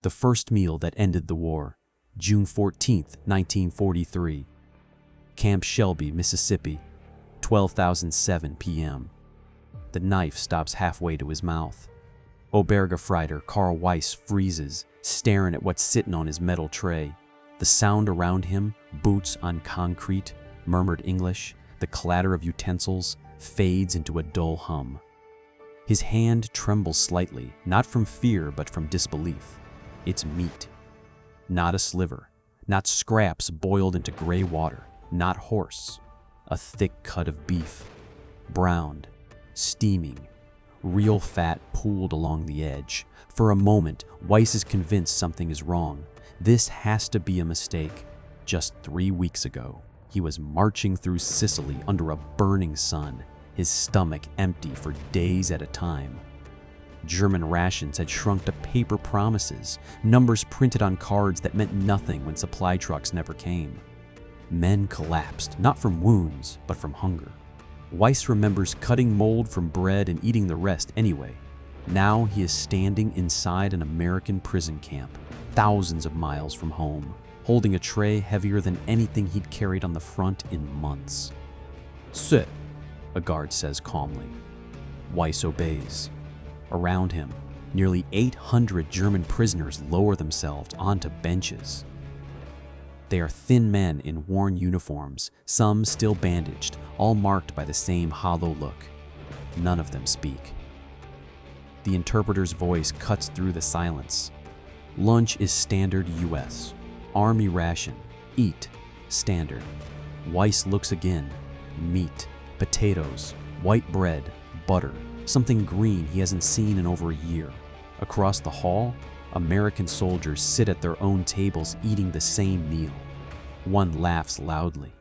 The first meal that ended the war, June 14, 1943. Camp Shelby, Mississippi, 12:07 p.m. The knife stops halfway to his mouth. Obergefreiter Karl Weiss freezes, staring at what's sitting on his metal tray. The sound around him, boots on concrete, murmured English, the clatter of utensils, fades into a dull hum. His hand trembles slightly, not from fear but from disbelief. It's meat. Not a sliver, not scraps boiled into gray water, not horse. A thick cut of beef, browned, steaming, real fat pooled along the edge. For a moment, Weiss is convinced something is wrong. This has to be a mistake. Just 3 weeks ago, he was marching through Sicily under a burning sun, his stomach empty for days at a time. German rations had shrunk to paper promises, numbers printed on cards that meant nothing when supply trucks never came. Men collapsed, not from wounds, but from hunger. Weiss remembers cutting mold from bread and eating the rest anyway. Now he is standing inside an American prison camp, thousands of miles from home, holding a tray heavier than anything he'd carried on the front in months. "Sit," a guard says calmly. Weiss obeys. Around him, nearly 800 German prisoners lower themselves onto benches. They are thin men in worn uniforms, some still bandaged, all marked by the same hollow look. None of them speak. The interpreter's voice cuts through the silence. Lunch is standard US. Army ration. Eat. Standard. Weiss looks again. Meat, potatoes, white bread, butter, something green he hasn't seen in over a year. Across the hall, American soldiers sit at their own tables eating the same meal. One laughs loudly.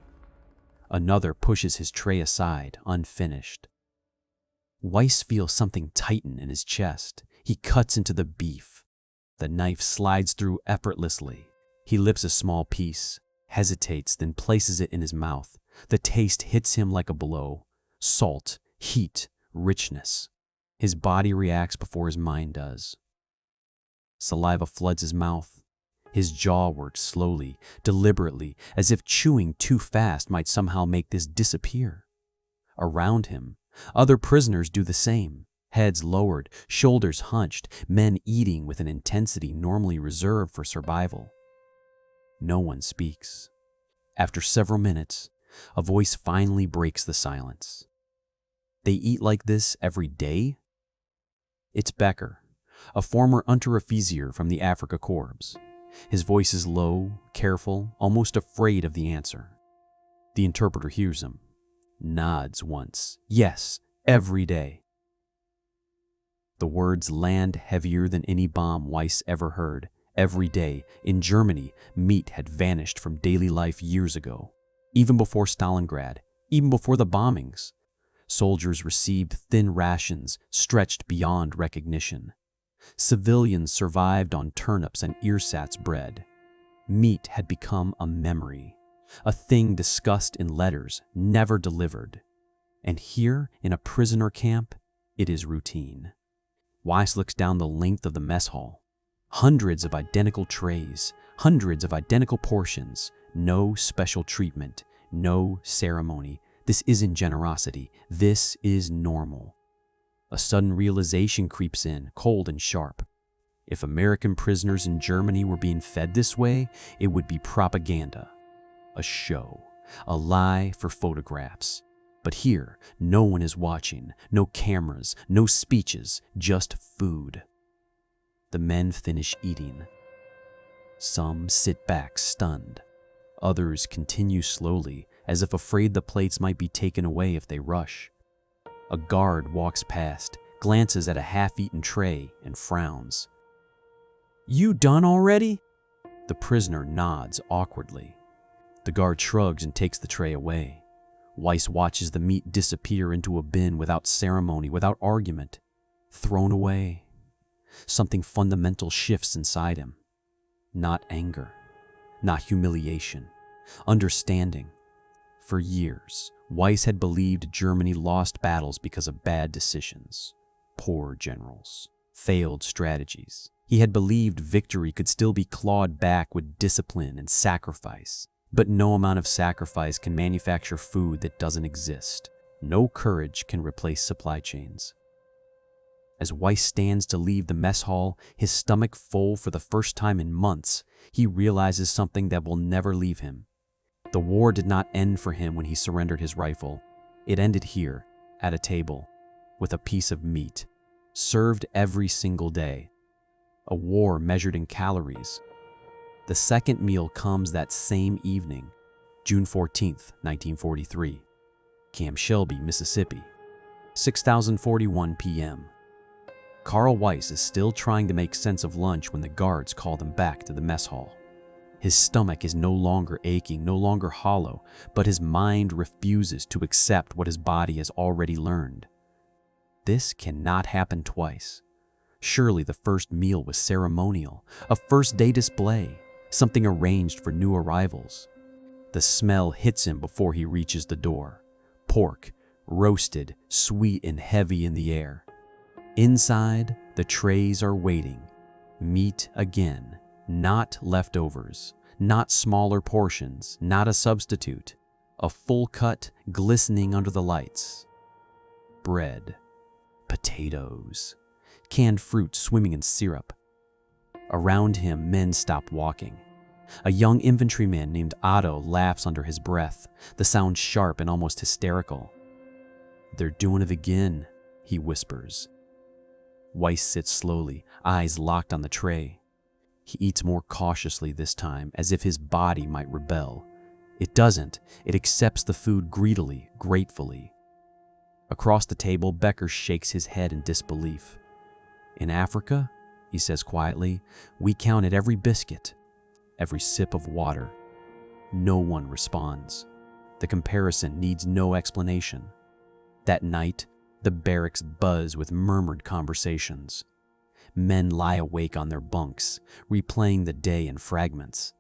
Another pushes his tray aside, unfinished. Weiss feels something tighten in his chest. He cuts into the beef. The knife slides through effortlessly. He lips a small piece, hesitates, then places it in his mouth. The taste hits him like a blow. Salt, heat, richness. His body reacts before his mind does. Saliva floods his mouth. His jaw works slowly, deliberately, as if chewing too fast might somehow make this disappear. Around him, other prisoners do the same, heads lowered, shoulders hunched, men eating with an intensity normally reserved for survival. No one speaks. After several minutes, a voice finally breaks the silence. They eat like this every day? It's Becker, a former Unteroffizier from the Afrika Korps. His voice is low, careful, almost afraid of the answer. The interpreter hears him, nods once. Yes, every day. The words land heavier than any bomb Weiss ever heard. Every day, in Germany, meat had vanished from daily life years ago. Even before Stalingrad, even before the bombings. Soldiers received thin rations stretched beyond recognition. Civilians survived on turnips and ersatz bread. Meat had become a memory, a thing discussed in letters, never delivered. And here, in a prisoner camp, it is routine. Weiss looks down the length of the mess hall. Hundreds of identical trays, hundreds of identical portions, no special treatment, no ceremony. This isn't generosity. This is normal. A sudden realization creeps in, cold and sharp. If American prisoners in Germany were being fed this way, it would be propaganda. A show. A lie for photographs. But here, no one is watching. No cameras, no speeches, just food. The men finish eating. Some sit back stunned. Others continue slowly, as if afraid the plates might be taken away if they rush. A guard walks past, glances at a half-eaten tray, and frowns. "You done already?" The prisoner nods awkwardly. The guard shrugs and takes the tray away. Weiss watches the meat disappear into a bin without ceremony, without argument. Thrown away. Something fundamental shifts inside him. Not anger, not humiliation, understanding. For years, Weiss had believed Germany lost battles because of bad decisions, poor generals, failed strategies. He had believed victory could still be clawed back with discipline and sacrifice. But no amount of sacrifice can manufacture food that doesn't exist. No courage can replace supply chains. As Weiss stands to leave the mess hall, his stomach full for the first time in months, he realizes something that will never leave him. The war did not end for him when he surrendered his rifle. It ended here, at a table, with a piece of meat, served every single day. A war measured in calories. The second meal comes that same evening, June 14th, 1943, Camp Shelby, Mississippi, 6:41 p.m. Karl Weiss is still trying to make sense of lunch when the guards call them back to the mess hall. His stomach is no longer aching, no longer hollow, but his mind refuses to accept what his body has already learned. This cannot happen twice. Surely the first meal was ceremonial, a first-day display, something arranged for new arrivals. The smell hits him before he reaches the door. Pork, roasted, sweet and heavy in the air. Inside, the trays are waiting. Meat again, not leftovers, not smaller portions, not a substitute. A full cut, glistening under the lights. Bread, potatoes, canned fruit swimming in syrup. Around him, men stop walking. A young infantryman named Otto laughs under his breath, the sound sharp and almost hysterical. "They're doing it again," he whispers. Weiss sits slowly, eyes locked on the tray. He eats more cautiously this time, as if his body might rebel. It doesn't. It accepts the food greedily, gratefully. Across the table, Becker shakes his head in disbelief. "In Africa," he says quietly, "we counted every biscuit, every sip of water." No one responds. The comparison needs no explanation. That night, the barracks buzz with murmured conversations. Men lie awake on their bunks, replaying the day in fragments.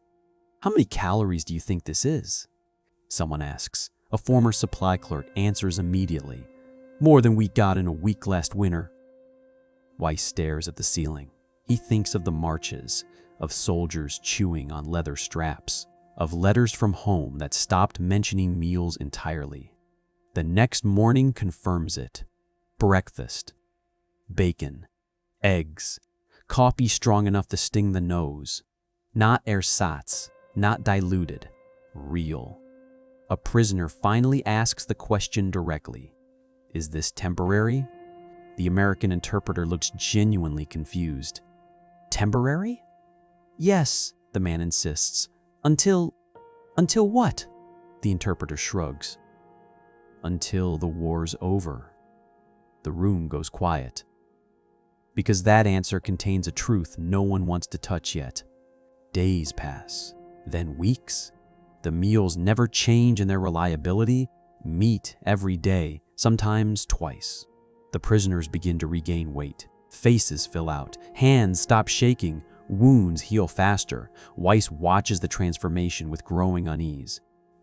"How many calories do you think this is?" someone asks. A former supply clerk answers immediately. "More than we got in a week last winter." Weiss stares at the ceiling. He thinks of the marches, of soldiers chewing on leather straps, of letters from home that stopped mentioning meals entirely. The next morning confirms it. Breakfast. Bacon. Eggs. Coffee strong enough to sting the nose. Not ersatz, not diluted. Real. A prisoner finally asks the question directly. "Is this temporary?" The American interpreter looks genuinely confused. "Temporary?" "Yes," the man insists. Until what?" The interpreter shrugs. "Until the war's over." The room goes quiet. Because that answer contains a truth no one wants to touch yet. Days pass, then weeks. The meals never change in their reliability. Meat every day, sometimes twice. The prisoners begin to regain weight. Faces fill out. Hands stop shaking. Wounds heal faster. Weiss watches the transformation with growing unease.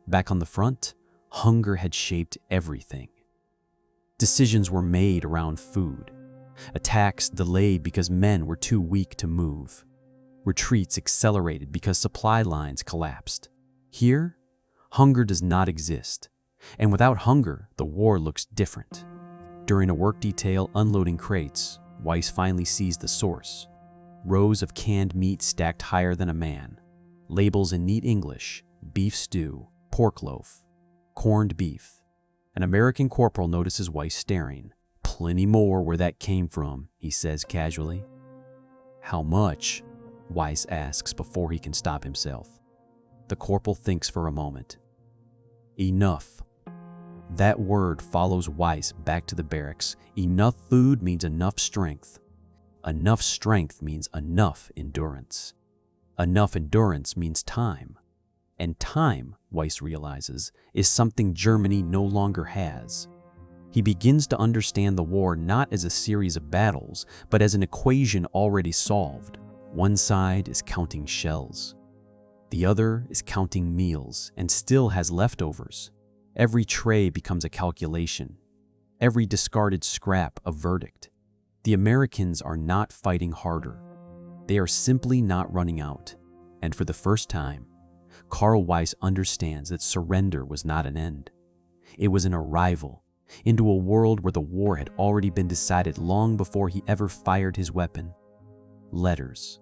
Back on the front, hunger had shaped everything. Decisions were made around food. Attacks delayed because men were too weak to move. Retreats accelerated because supply lines collapsed. Here, hunger does not exist. And without hunger, the war looks different. During a work detail unloading crates, Weiss finally sees the source. Rows of canned meat stacked higher than a man. Labels in neat English: beef stew, pork loaf, corned beef. An American corporal notices Weiss staring. "Plenty more where that came from," he says casually. "How much?" Weiss asks before he can stop himself. The corporal thinks for a moment. "Enough." That word follows Weiss back to the barracks. Enough food means enough strength. Enough strength means enough endurance. Enough endurance means time. And time, Weiss realizes, is something Germany no longer has. He begins to understand the war not as a series of battles, but as an equation already solved. One side is counting shells. The other is counting meals and still has leftovers. Every tray becomes a calculation. Every discarded scrap a verdict. The Americans are not fighting harder. They are simply not running out. And for the first time, Karl Weiss understands that surrender was not an end. It was an arrival into a world where the war had already been decided long before he ever fired his weapon. Letters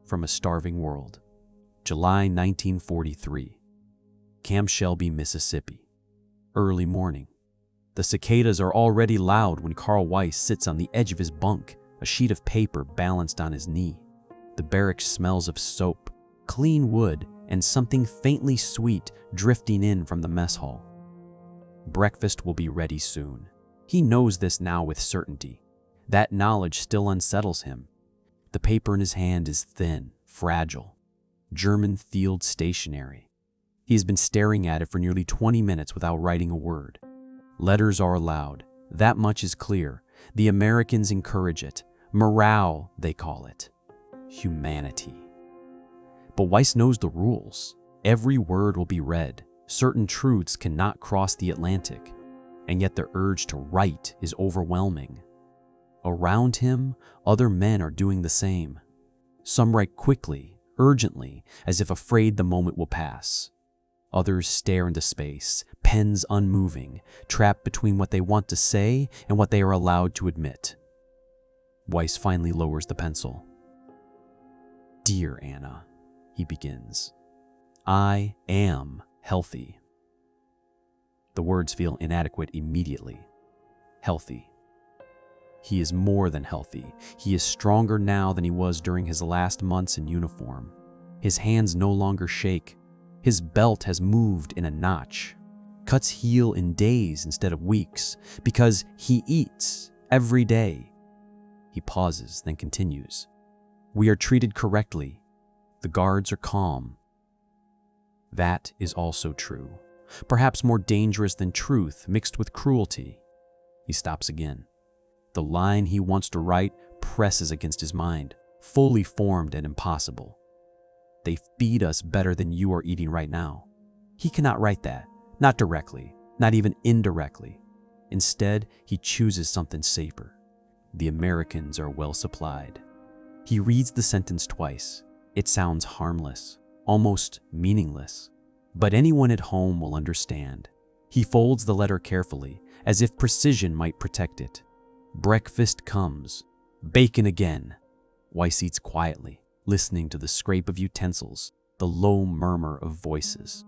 from a starving world. July 1943. Camp Shelby, Mississippi. Early morning. The cicadas are already loud when Karl Weiss sits on the edge of his bunk, a sheet of paper balanced on his knee. The barracks smells of soap, clean wood, and something faintly sweet drifting in from the mess hall. Breakfast will be ready soon. He knows this now with certainty. That knowledge still unsettles him. The paper in his hand is thin, fragile, German field stationery. He has been staring at it for nearly 20 minutes without writing a word. Letters are allowed. That much is clear. The Americans encourage it. Morale, they call it. Humanity. But Weiss knows the rules. Every word will be read. Certain truths cannot cross the Atlantic. And yet the urge to write is overwhelming. Around him, other men are doing the same. Some write quickly, urgently, as if afraid the moment will pass. Others stare into space, pens unmoving, trapped between what they want to say and what they are allowed to admit. Weiss finally lowers the pencil. "Dear Anna," he begins, "I am healthy." The words feel inadequate immediately. Healthy. He is more than healthy. He is stronger now than he was during his last months in uniform. His hands no longer shake. His belt has moved in a notch. Cuts heal in days instead of weeks because he eats every day. He pauses, then continues. "We are treated correctly. The guards are calm." That is also true. Perhaps more dangerous than truth mixed with cruelty. He stops again. The line he wants to write presses against his mind, fully formed and impossible. "They feed us better than you are eating right now." He cannot write that, not directly, not even indirectly. Instead, he chooses something safer. "The Americans are well supplied." He reads the sentence twice. It sounds harmless, almost meaningless. But anyone at home will understand. He folds the letter carefully, as if precision might protect it. Breakfast comes. Bacon again. Weiss eats quietly, listening to the scrape of utensils, the low murmur of voices.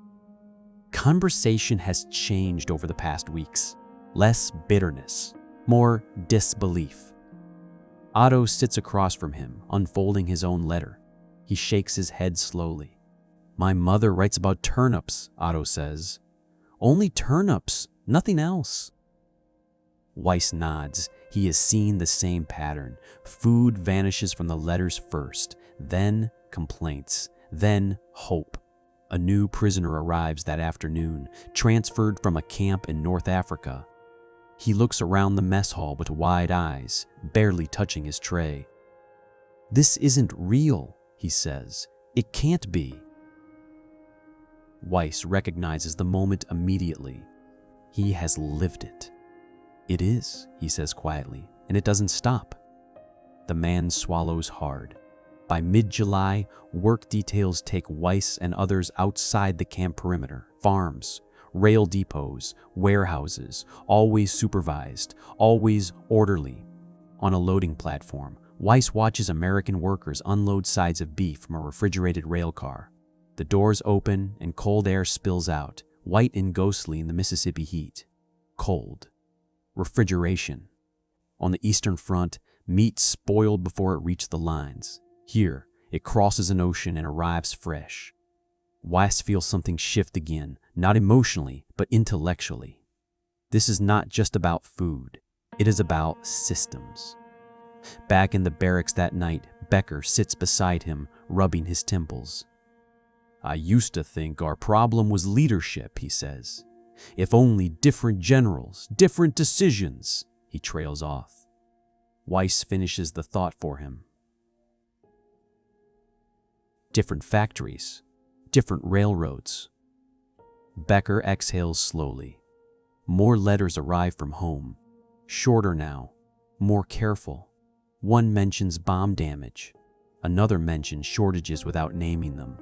Conversation has changed over the past weeks. Less bitterness, more disbelief. Otto sits across from him, unfolding his own letter. He shakes his head slowly. "My mother writes about turnips," Otto says. "Only turnips, nothing else." Weiss nods. He has seen the same pattern. Food vanishes from the letters first, then complaints, then hope. A new prisoner arrives that afternoon, transferred from a camp in North Africa. He looks around the mess hall with wide eyes, barely touching his tray. "This isn't real," he says. "It can't be." Weiss recognizes the moment immediately. He has lived it. "It is," he says quietly, "and it doesn't stop." The man swallows hard. By mid-July, work details take Weiss and others outside the camp perimeter. Farms, rail depots, warehouses, always supervised, always orderly. On a loading platform, Weiss watches American workers unload sides of beef from a refrigerated rail car. The doors open and cold air spills out, white and ghostly in the Mississippi heat. Cold. Refrigeration. On the Eastern Front, meat spoiled before it reached the lines. Here, it crosses an ocean and arrives fresh. Weiss feels something shift again, not emotionally, but intellectually. This is not just about food. It is about systems. Back in the barracks that night, Becker sits beside him, rubbing his temples. "I used to think our problem was leadership," he says. "If only different generals, different decisions," he trails off. Weiss finishes the thought for him. Different factories, different railroads. Becker exhales slowly. More letters arrive from home. Shorter now, more careful. One mentions bomb damage. Another mentions shortages without naming them.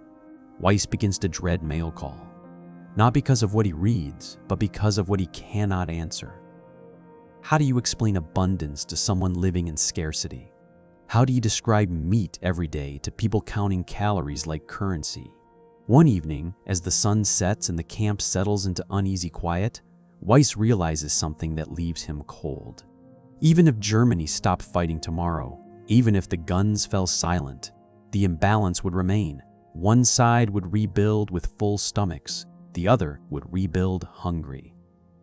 Weiss begins to dread mail call, not because of what he reads, but because of what he cannot answer. How do you explain abundance to someone living in scarcity? How do you describe meat every day to people counting calories like currency? One evening, as the sun sets and the camp settles into uneasy quiet, Weiss realizes something that leaves him cold. Even if Germany stopped fighting tomorrow, even if the guns fell silent, the imbalance would remain. One side would rebuild with full stomachs, the other would rebuild hungry.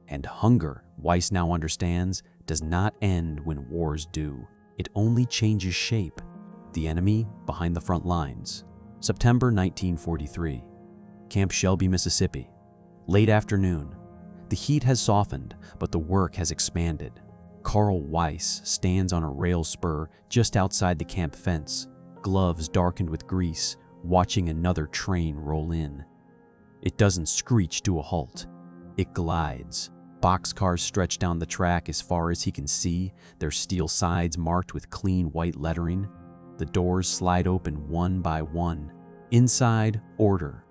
And hunger, Weiss now understands, does not end when wars do. It only changes shape. The enemy behind the front lines. September 1943. Camp Shelby, Mississippi. Late afternoon. The heat has softened, but the work has expanded. Karl Weiss stands on a rail spur just outside the camp fence, gloves darkened with grease, watching another train roll in. It doesn't screech to a halt. It glides. Boxcars stretch down the track as far as he can see, their steel sides marked with clean white lettering. The doors slide open one by one. Inside, order.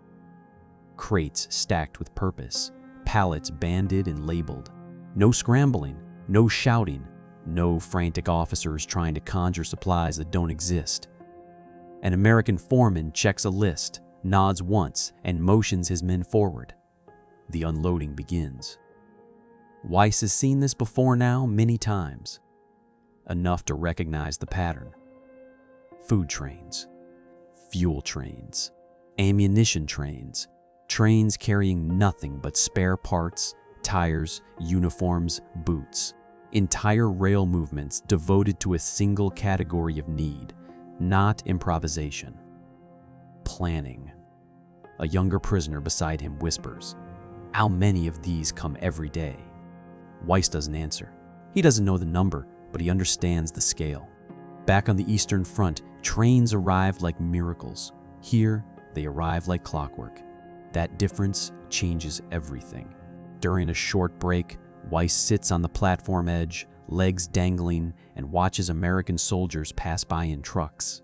Crates stacked with purpose, pallets banded and labeled. No scrambling, no shouting, no frantic officers trying to conjure supplies that don't exist. An American foreman checks a list, nods once, and motions his men forward. The unloading begins. Weiss has seen this before now many times, enough to recognize the pattern. Food trains, fuel trains, ammunition trains, trains carrying nothing but spare parts, tires, uniforms, boots. Entire rail movements devoted to a single category of need, not improvisation. Planning. A younger prisoner beside him whispers, "How many of these come every day?" Weiss doesn't answer. He doesn't know the number, but he understands the scale. Back on the Eastern Front, trains arrived like miracles. Here, they arrive like clockwork. That difference changes everything. During a short break, Weiss sits on the platform edge, legs dangling, and watches American soldiers pass by in trucks.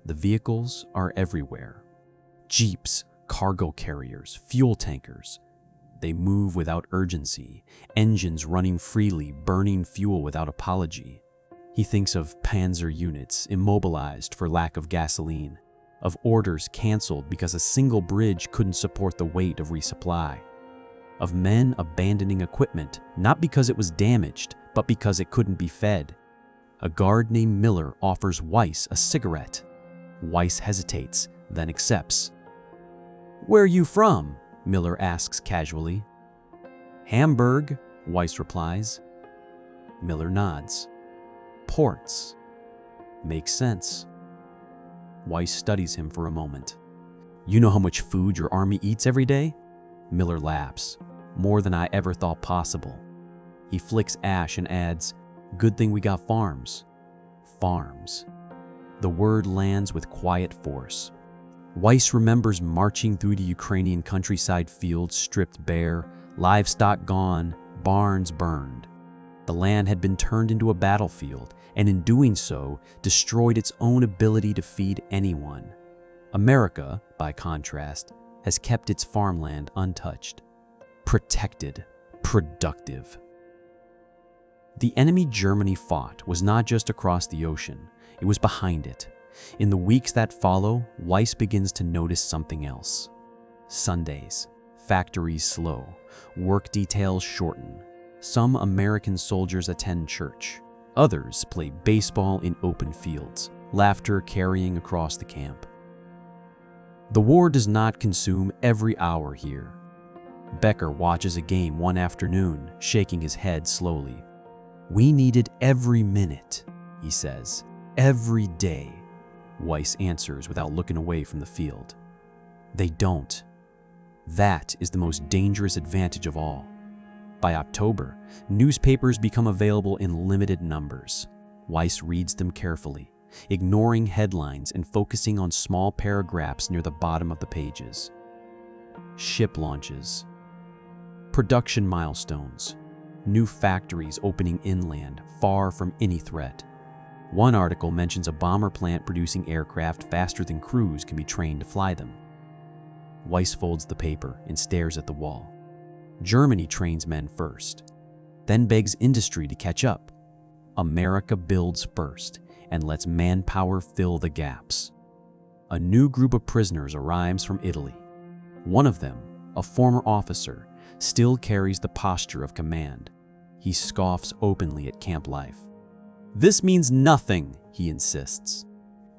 The vehicles are everywhere. Jeeps, cargo carriers, fuel tankers. They move without urgency, engines running freely, burning fuel without apology. He thinks of panzer units immobilized for lack of gasoline, of orders canceled because a single bridge couldn't support the weight of resupply, of men abandoning equipment not because it was damaged, but because it couldn't be fed. A guard named Miller offers Weiss a cigarette. Weiss hesitates, then accepts. "Where are you from?" Miller asks casually. "Hamburg," Weiss replies. Miller nods. "Ports. Makes sense." Weiss studies him for a moment. "You know how much food your army eats every day?" Miller laughs. "More than I ever thought possible." He flicks ash and adds, "Good thing we got farms." Farms. The word lands with quiet force. Weiss remembers marching through the Ukrainian countryside fields stripped bare, livestock gone, barns burned. The land had been turned into a battlefield, and in doing so, destroyed its own ability to feed anyone. America, by contrast, has kept its farmland untouched. Protected, productive. The enemy Germany fought was not just across the ocean, it was behind it. In the weeks that follow, Weiss begins to notice something else. Sundays, factories slow, work details shorten. Some American soldiers attend church. Others play baseball in open fields, laughter carrying across the camp. The war does not consume every hour here. Becker watches a game one afternoon, shaking his head slowly. "We needed every minute," he says. "Every day." Weiss answers without looking away from the field. They don't. That is the most dangerous advantage of all. By October, newspapers become available in limited numbers. Weiss reads them carefully, ignoring headlines and focusing on small paragraphs near the bottom of the pages. Ship launches. Production milestones. New factories opening inland, far from any threat. One article mentions a bomber plant producing aircraft faster than crews can be trained to fly them. Weiss folds the paper and stares at the wall. Germany trains men first, then begs industry to catch up. America builds first and lets manpower fill the gaps. A new group of prisoners arrives from Italy. One of them, a former officer, still carries the posture of command. He scoffs openly at camp life. "This means nothing," he insists.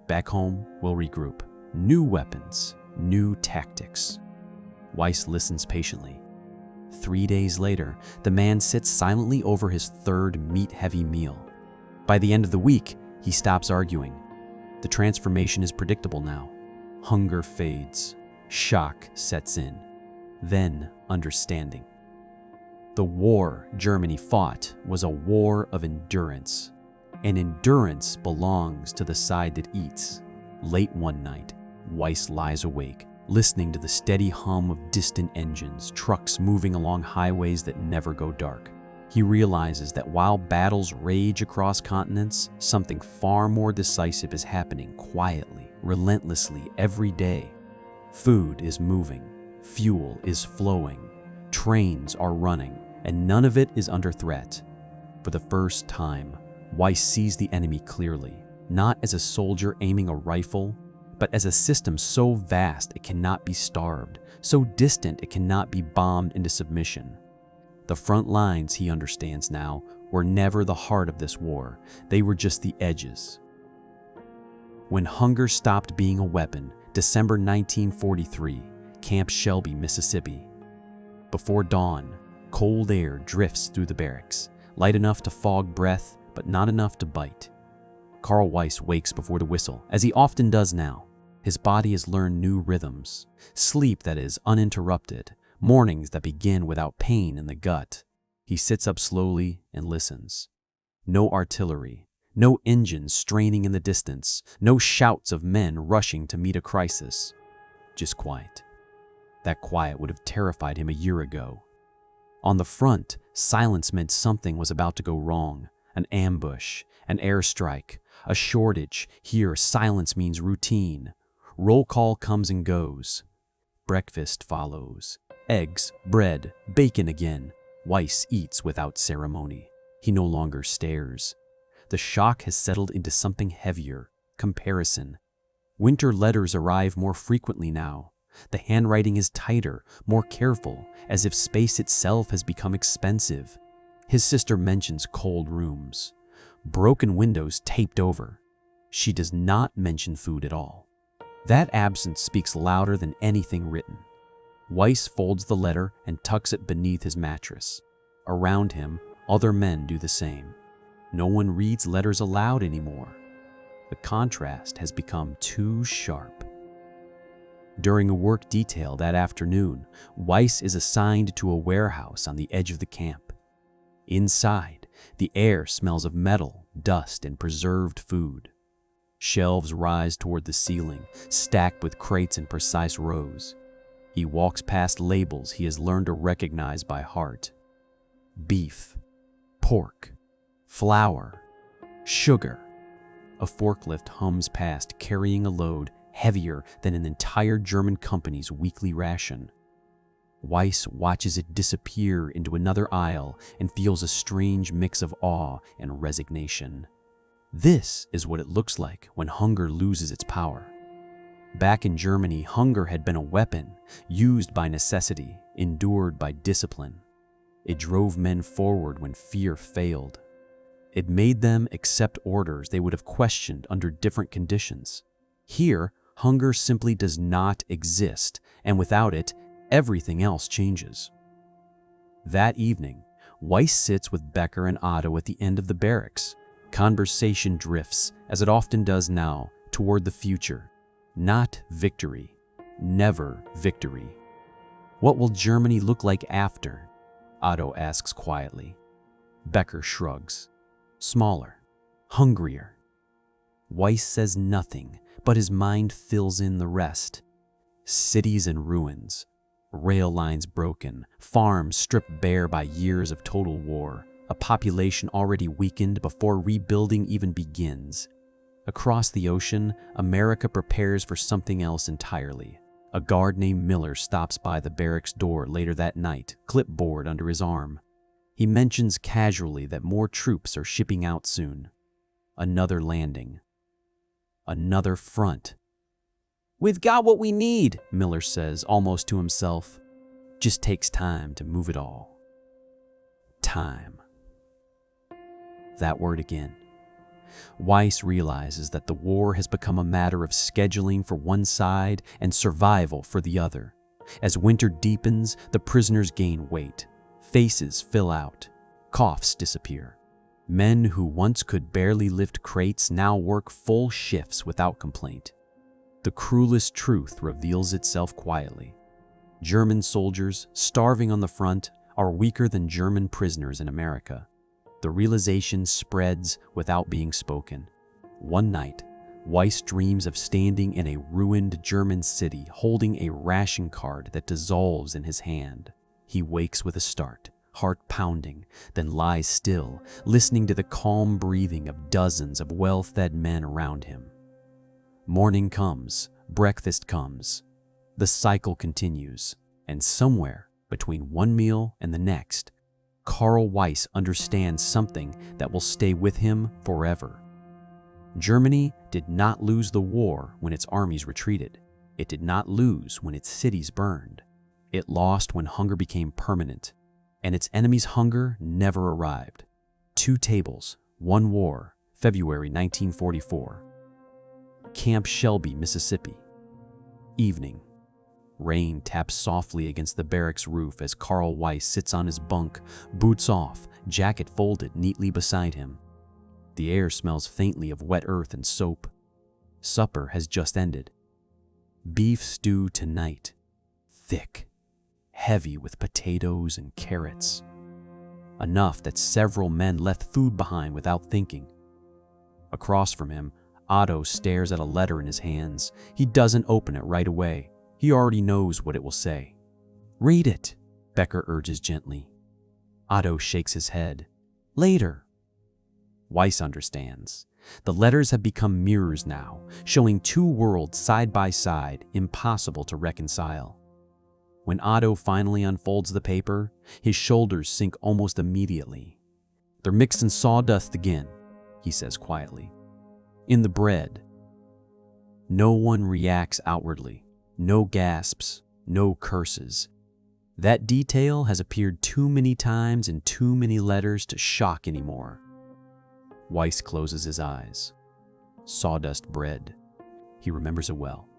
"Back home, we'll regroup. New weapons, new tactics." Weiss listens patiently. 3 days later, the man sits silently over his third meat-heavy meal. By the end of the week, he stops arguing. The transformation is predictable now. Hunger fades. Shock sets in. Then understanding. The war Germany fought was a war of endurance. And endurance belongs to the side that eats. Late one night, Weiss lies awake, listening to the steady hum of distant engines, trucks moving along highways that never go dark. He realizes that while battles rage across continents, something far more decisive is happening quietly, relentlessly every day. Food is moving, fuel is flowing, trains are running, and none of it is under threat. For the first time, Weiss sees the enemy clearly, not as a soldier aiming a rifle, but as a system so vast it cannot be starved, so distant it cannot be bombed into submission. The front lines, he understands now, were never the heart of this war. They were just the edges. When hunger stopped being a weapon, December 1943, Camp Shelby, Mississippi. Before dawn, cold air drifts through the barracks, light enough to fog breath, but not enough to bite. Karl Weiss wakes before the whistle, as he often does now. His body has learned new rhythms, sleep that is uninterrupted, mornings that begin without pain in the gut. He sits up slowly and listens. No artillery, no engines straining in the distance, no shouts of men rushing to meet a crisis. Just quiet. That quiet would have terrified him a year ago. On the front, silence meant something was about to go wrong. An ambush, an airstrike, a shortage. Here, silence means routine. Roll call comes and goes. Breakfast follows. Eggs, bread, bacon again. Weiss eats without ceremony. He no longer stares. The shock has settled into something heavier, comparison. Winter letters arrive more frequently now. The handwriting is tighter, more careful, as if space itself has become expensive. His sister mentions cold rooms, broken windows taped over. She does not mention food at all. That absence speaks louder than anything written. Weiss folds the letter and tucks it beneath his mattress. Around him, other men do the same. No one reads letters aloud anymore. The contrast has become too sharp. During a work detail that afternoon, Weiss is assigned to a warehouse on the edge of the camp. Inside, the air smells of metal, dust, and preserved food. Shelves rise toward the ceiling, stacked with crates in precise rows. He walks past labels he has learned to recognize by heart. Beef, pork, flour, sugar. A forklift hums past, carrying a load heavier than an entire German company's weekly ration. Weiss watches it disappear into another aisle and feels a strange mix of awe and resignation. This is what it looks like when hunger loses its power. Back in Germany, hunger had been a weapon, used by necessity, endured by discipline. It drove men forward when fear failed. It made them accept orders they would have questioned under different conditions. Here, hunger simply does not exist, and without it, everything else changes. That evening, Weiss sits with Becker and Otto at the end of the barracks. Conversation drifts, as it often does now, toward the future. Not victory. Never victory. What will Germany look like after? Otto asks quietly. Becker shrugs. Smaller. Hungrier. Weiss says nothing, but his mind fills in the rest. Cities in ruins. Rail lines broken. Farms stripped bare by years of total war. a population already weakened before rebuilding even begins. Across the ocean, America prepares for something else entirely. A guard named Miller stops by the barracks door later that night, clipboard under his arm. He mentions casually that more troops are shipping out soon. Another landing. Another front. "We've got what we need," Miller says, almost to himself. Just takes time to move it all. Time. That word again. Weiss realizes that the war has become a matter of scheduling for one side and survival for the other. As winter deepens, the prisoners gain weight. Faces fill out. Coughs disappear. Men who once could barely lift crates now work full shifts without complaint. The cruelest truth reveals itself quietly. German soldiers, starving on the front, are weaker than German prisoners in America. The realization spreads without being spoken. One night, Weiss dreams of standing in a ruined German city holding a ration card that dissolves in his hand. He wakes with a start, heart pounding, then lies still, listening to the calm breathing of dozens of well-fed men around him. Morning comes, breakfast comes. The cycle continues, and somewhere between one meal and the next, Karl Weiss understands something that will stay with him forever. Germany did not lose the war when its armies retreated. It did not lose when its cities burned. It lost when hunger became permanent, and its enemy's hunger never arrived. 2 tables, 1 war, February 1944. Camp Shelby, Mississippi. Evening. Rain taps softly against the barracks roof as Karl Weiss sits on his bunk, boots off, jacket folded neatly beside him. The air smells faintly of wet earth and soap. Supper has just ended. Beef stew tonight. Thick, heavy with potatoes and carrots. Enough that several men left food behind without thinking. Across from him, Otto stares at a letter in his hands. He doesn't open it right away. He already knows what it will say. "Read it," Becker urges gently. Otto shakes his head. "Later." Weiss understands. The letters have become mirrors now, showing 2 worlds side by side, impossible to reconcile. When Otto finally unfolds the paper, his shoulders sink almost immediately. "They're mixing sawdust again," he says quietly. "In the bread." No one reacts outwardly. No gasps, no curses. That detail has appeared too many times in too many letters to shock anymore. Weiss closes his eyes. Sawdust bread. He remembers it well.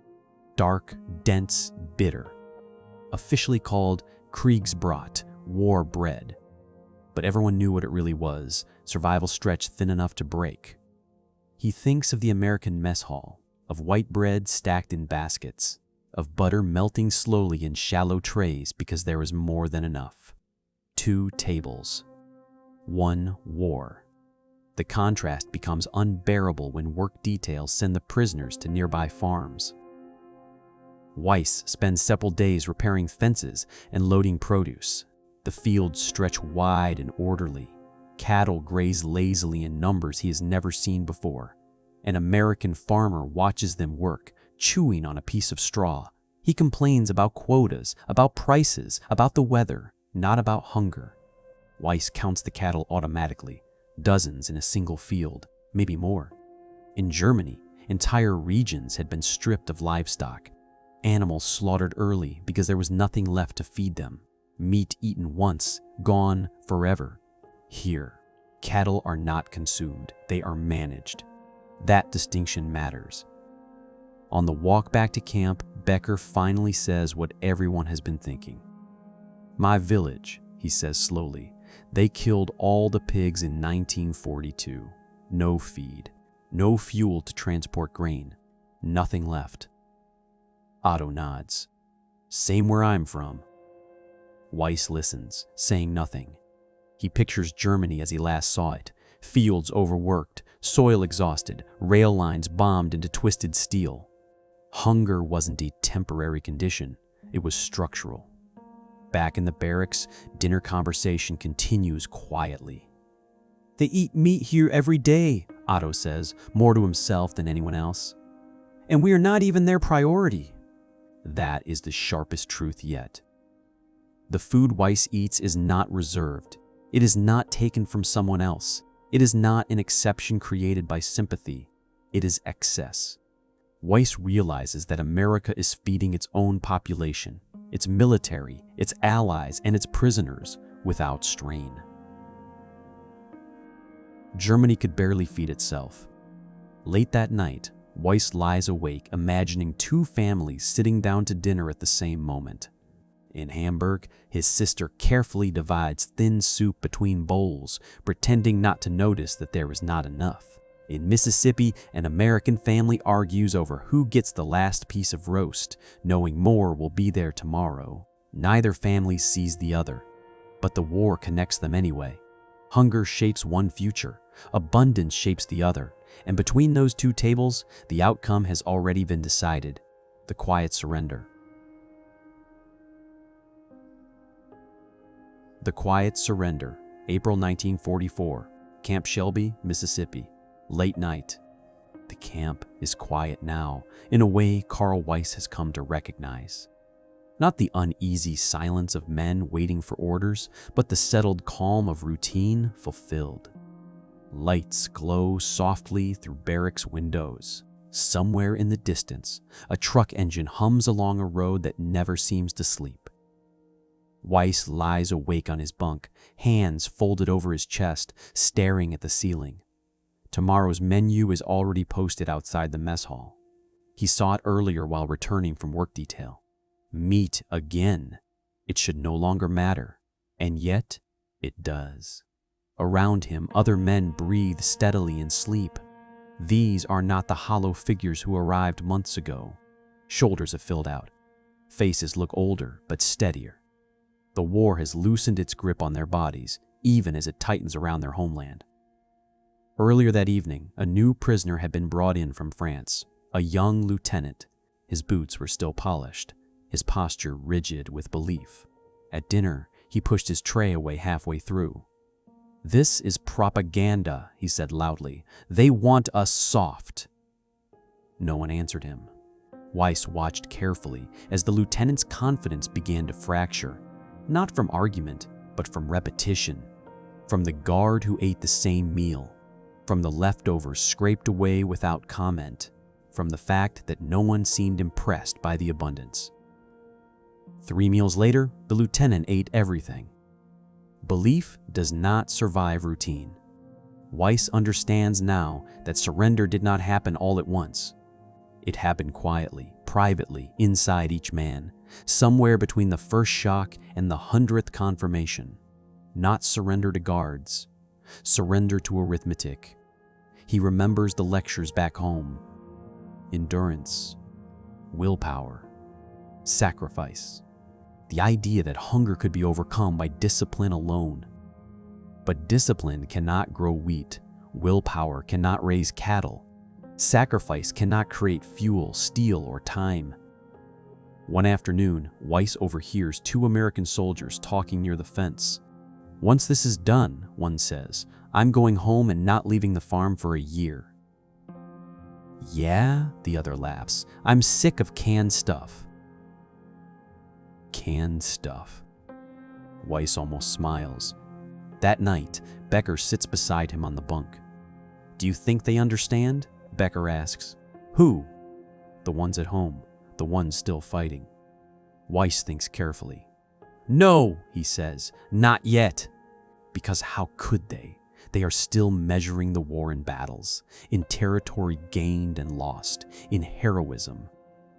Dark, dense, bitter. Officially called Kriegsbrot, war bread. But everyone knew what it really was, survival stretch thin enough to break. He thinks of the American mess hall, of white bread stacked in baskets, of butter melting slowly in shallow trays because there was more than enough. 2 tables. 1 war. The contrast becomes unbearable when work details send the prisoners to nearby farms. Weiss spends several days repairing fences and loading produce. The fields stretch wide and orderly. Cattle graze lazily in numbers he has never seen before. An American farmer watches them work, chewing on a piece of straw. He complains about quotas, about prices, about the weather, not about hunger. Weiss counts the cattle automatically, dozens in a single field, maybe more. In Germany, entire regions had been stripped of livestock. Animals slaughtered early because there was nothing left to feed them. Meat eaten once, gone forever. Here, cattle are not consumed, they are managed. That distinction matters. On the walk back to camp, Becker finally says what everyone has been thinking. "My village," he says slowly, "they killed all the pigs in 1942. No feed, no fuel to transport grain, nothing left." Otto nods. "Same where I'm from." Weiss listens, saying nothing. He pictures Germany as he last saw it. Fields overworked, soil exhausted, rail lines bombed into twisted steel. Hunger wasn't a temporary condition, it was structural. Back in the barracks, dinner conversation continues quietly. They eat meat here every day, Otto says, more to himself than anyone else. And we are not even their priority. That is the sharpest truth yet. The food Weiss eats is not reserved. It is not taken from someone else. It is not an exception created by sympathy. It is excess. Weiss realizes that America is feeding its own population, its military, its allies, and its prisoners without strain. Germany could barely feed itself. Late that night, Weiss lies awake imagining two families sitting down to dinner at the same moment. In Hamburg, his sister carefully divides thin soup between bowls, pretending not to notice that there is not enough. In Mississippi, an American family argues over who gets the last piece of roast, knowing more will be there tomorrow. Neither family sees the other, but the war connects them anyway. Hunger shapes one future, abundance shapes the other, and between those two tables, the outcome has already been decided: the quiet surrender. The Quiet Surrender, April 1944, Camp Shelby, Mississippi. Late night. The camp is quiet now, in a way Karl Weiss has come to recognize. Not the uneasy silence of men waiting for orders, but the settled calm of routine fulfilled. Lights glow softly through barracks windows. Somewhere in the distance, a truck engine hums along a road that never seems to sleep. Weiss lies awake on his bunk, hands folded over his chest, staring at the ceiling. Tomorrow's menu is already posted outside the mess hall. He saw it earlier while returning from work detail. Meat again. It should no longer matter, and yet it does. Around him, other men breathe steadily in sleep. These are not the hollow figures who arrived months ago. Shoulders have filled out. Faces look older, but steadier. The war has loosened its grip on their bodies, even as it tightens around their homeland. Earlier that evening, a new prisoner had been brought in from France, a young lieutenant. His boots were still polished, his posture rigid with belief. At dinner, he pushed his tray away halfway through. "This is propaganda," he said loudly. "They want us soft." No one answered him. Weiss watched carefully as the lieutenant's confidence began to fracture. Not from argument, but from repetition. From the guard who ate the same meal. From the leftovers scraped away without comment. From the fact that no one seemed impressed by the abundance. 3 meals later, the lieutenant ate everything. Belief does not survive routine. Weiss understands now that surrender did not happen all at once. It happened quietly, privately, inside each man, somewhere between the first shock and the 100th confirmation. Not surrender to guards, surrender to arithmetic. He remembers the lectures back home. Endurance, willpower, sacrifice. The idea that hunger could be overcome by discipline alone. But discipline cannot grow wheat. Willpower cannot raise cattle. Sacrifice cannot create fuel, steel, or time. One afternoon, Weiss overhears 2 American soldiers talking near the fence. "Once this is done," one says, "I'm going home and not leaving the farm for a year." "Yeah," the other laughs, "I'm sick of canned stuff." Canned stuff. Weiss almost smiles. That night, Becker sits beside him on the bunk. "Do you think they understand?" Becker asks. "Who?" "The ones at home, the ones still fighting." Weiss thinks carefully. "No," he says, "not yet." Because how could they? They are still measuring the war in battles, in territory gained and lost, in heroism.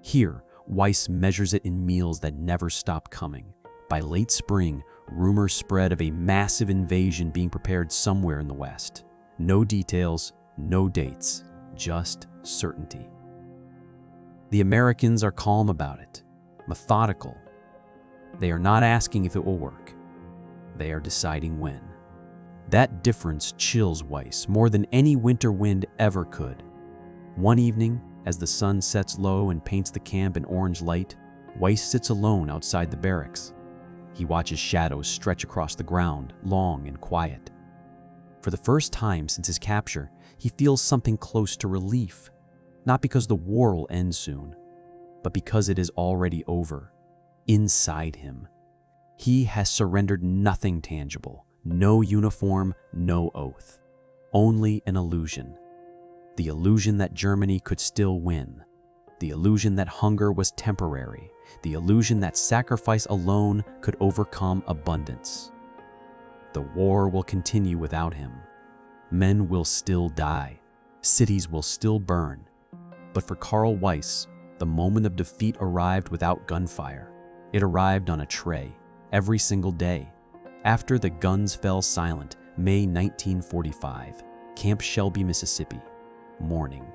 Here, Weiss measures it in meals that never stop coming. By late spring, rumors spread of a massive invasion being prepared somewhere in the West. No details, no dates, just certainty. The Americans are calm about it, methodical. They are not asking if it will work. They are deciding when. That difference chills Weiss more than any winter wind ever could. One evening, as the sun sets low and paints the camp in orange light, Weiss sits alone outside the barracks. He watches shadows stretch across the ground, long and quiet. For the first time since his capture, he feels something close to relief. Not because the war will end soon, but because it is already over. Inside him, he has surrendered nothing tangible, no uniform, no oath. Only an illusion. The illusion that Germany could still win. The illusion that hunger was temporary. The illusion that sacrifice alone could overcome abundance. The war will continue without him. Men will still die. Cities will still burn. But for Karl Weiss, the moment of defeat arrived without gunfire. It arrived on a tray, every single day. After the guns fell silent, May 1945, Camp Shelby, Mississippi. Morning.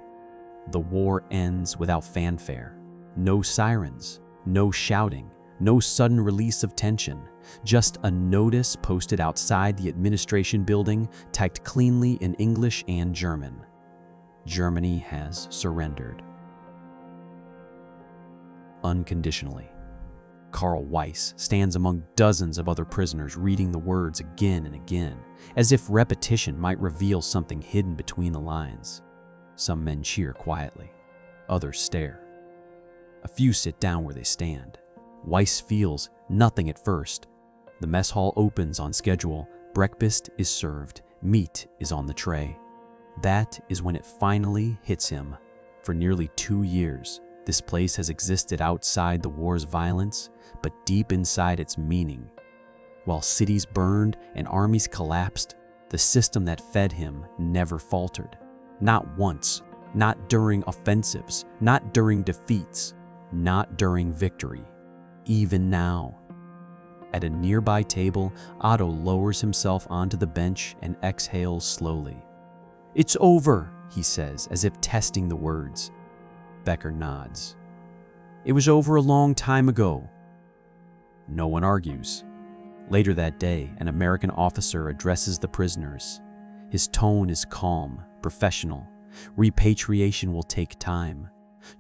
The war ends without fanfare. No sirens, no shouting, no sudden release of tension. Just a notice posted outside the administration building, typed cleanly in English and German. Germany has surrendered. Unconditionally. Karl Weiss stands among dozens of other prisoners reading the words again and again, as if repetition might reveal something hidden between the lines. Some men cheer quietly, others stare. A few sit down where they stand. Weiss feels nothing at first. The mess hall opens on schedule, breakfast is served, meat is on the tray. That is when it finally hits him. For nearly 2 years, this place has existed outside the war's violence, but deep inside its meaning. While cities burned and armies collapsed, the system that fed him never faltered. Not once, not during offensives, not during defeats, not during victory. Even now. At a nearby table, Otto lowers himself onto the bench and exhales slowly. "It's over," he says, as if testing the words. Becker nods. "It was over a long time ago." No one argues. Later that day, an American officer addresses the prisoners. His tone is calm, professional. Repatriation will take time.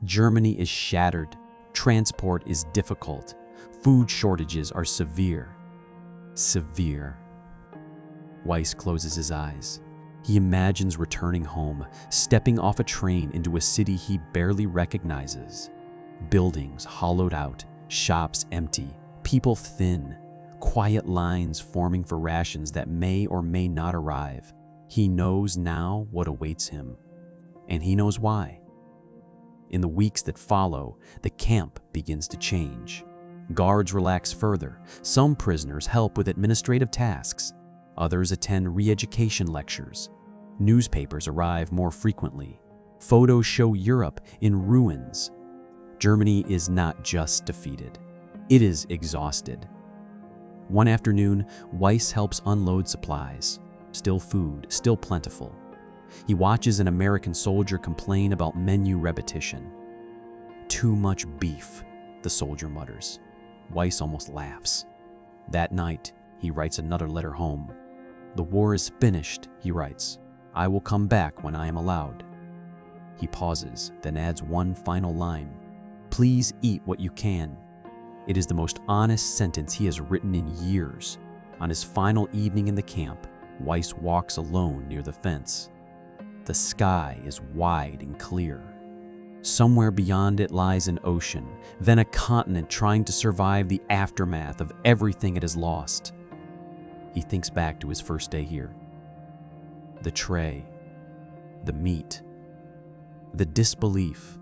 Germany is shattered. Transport is difficult. Food shortages are severe. Severe. Weiss closes his eyes. He imagines returning home, stepping off a train into a city he barely recognizes. Buildings hollowed out, shops empty, people thin, quiet lines forming for rations that may or may not arrive. He knows now what awaits him, and he knows why. In the weeks that follow, the camp begins to change. Guards relax further. Some prisoners help with administrative tasks. Others attend re-education lectures. Newspapers arrive more frequently. Photos show Europe in ruins. Germany is not just defeated. It is exhausted. One afternoon, Weiss helps unload supplies. Still food, still plentiful. He watches an American soldier complain about menu repetition. "Too much beef," the soldier mutters. Weiss almost laughs. That night, he writes another letter home. "The war is finished," he writes. "I will come back when I am allowed." He pauses, then adds one final line. "Please eat what you can." It is the most honest sentence he has written in years. On his final evening in the camp, Weiss walks alone near the fence. The sky is wide and clear. Somewhere beyond it lies an ocean, then a continent trying to survive the aftermath of everything it has lost. He thinks back to his first day here. The tray, the meat, the disbelief.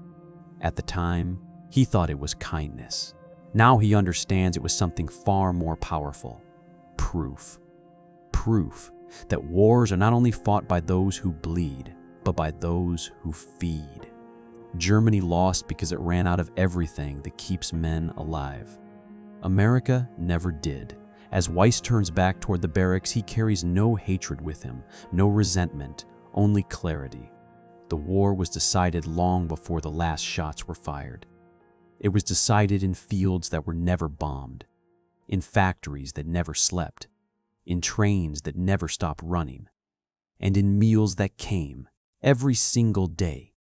At the time, he thought it was kindness. Now he understands it was something far more powerful. Proof. Proof that wars are not only fought by those who bleed, but by those who feed. Germany lost because it ran out of everything that keeps men alive. America never did. As Weiss turns back toward the barracks, he carries no hatred with him, no resentment, only clarity. The war was decided long before the last shots were fired. It was decided in fields that were never bombed, in factories that never slept, in trains that never stopped running, and in meals that came every single day